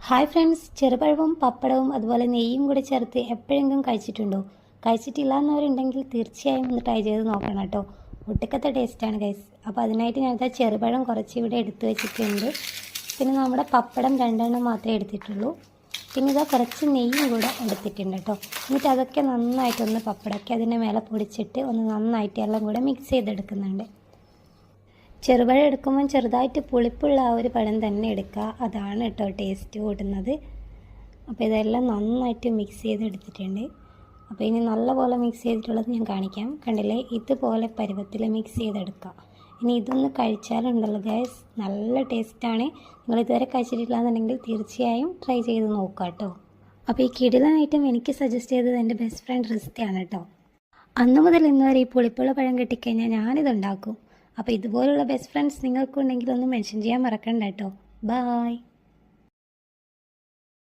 Hi friends, ചെറുപഴവും പപ്പടവും അതുപോലെ നെയ്യും കൂടി ചേർത്ത് എപ്പോഴെങ്കിലും കഴിച്ചിട്ടുണ്ടോ? കഴിച്ചിട്ടില്ല എന്നവരുണ്ടെങ്കിൽ തീർച്ചയായും ഒന്ന് ട്രൈ ചെയ്ത് നോക്കണം കേട്ടോ. ഒട്ടുക്കത്തെ ടേസ്റ്റാണ് ഗൈസ്. അപ്പോൾ അതിനായിട്ട് ഞാനിതാ ചെറുപഴം കുറച്ച് ഇവിടെ എടുത്ത് വെച്ചിട്ടുണ്ട്. പിന്നെ നമ്മുടെ പപ്പടം 2 മാത്രമേ എടുത്തിട്ടുള്ളൂ. പിന്നെ ഇതാ കുറച്ച് നെയ്യും കൂടെ എടുത്തിട്ടുണ്ട് കേട്ടോ. എന്നിട്ട് അതൊക്കെ നന്നായിട്ടൊന്ന് പപ്പടമൊക്കെ അതിൻ്റെ മേലെ പൊടിച്ചിട്ട് ഒന്ന് നന്നായിട്ട് എല്ലാം കൂടെ മിക്സ് ചെയ്തെടുക്കുന്നുണ്ട്. ചെറുപഴം എടുക്കുമ്പം ചെറുതായിട്ട് പുളിപ്പുള്ള ആ ഒരു പഴം തന്നെ എടുക്കുക, അതാണ് കേട്ടോ ടേസ്റ്റ് കൂടുന്നത്. അപ്പോൾ ഇതെല്ലാം നന്നായിട്ട് മിക്സ് ചെയ്തെടുത്തിട്ടുണ്ട്. അപ്പോൾ ഇനി നല്ലപോലെ മിക്സ് ചെയ്തിട്ടുള്ളത് ഞാൻ കാണിക്കാം. കണ്ടില്ലേ, ഇതുപോലെ പരുവത്തിൽ മിക്സ് ചെയ്തെടുക്കുക. ഇനി ഇതൊന്ന് കഴിച്ചാലുണ്ടല്ലോ ഗൈസ്, നല്ല ടേസ്റ്റാണ്. നിങ്ങൾ ഇതുവരെ കഴിച്ചിട്ടില്ല എന്നുണ്ടെങ്കിൽ തീർച്ചയായും ട്രൈ ചെയ്ത് നോക്കുക കേട്ടോ. അപ്പോൾ ഈ കിടിലൻ ഐറ്റം എനിക്ക് സജസ്റ്റ് ചെയ്തത് എൻ്റെ ബെസ്റ്റ് ഫ്രണ്ട് റിസ്തയാണ് കേട്ടോ. അന്ന് മുതൽ ഇന്ന് വരെ ഈ പുളിപ്പുള്ള പഴം കിട്ടിക്കഴിഞ്ഞാൽ ഞാനിതുണ്ടാക്കും. അപ്പോൾ ഇതുപോലുള്ള ബെസ്റ്റ് ഫ്രണ്ട്സ് നിങ്ങൾക്കുണ്ടെങ്കിൽ ഒന്ന് മെൻഷൻ ചെയ്യാൻ മറക്കണ്ട കേട്ടോ. ബായ്.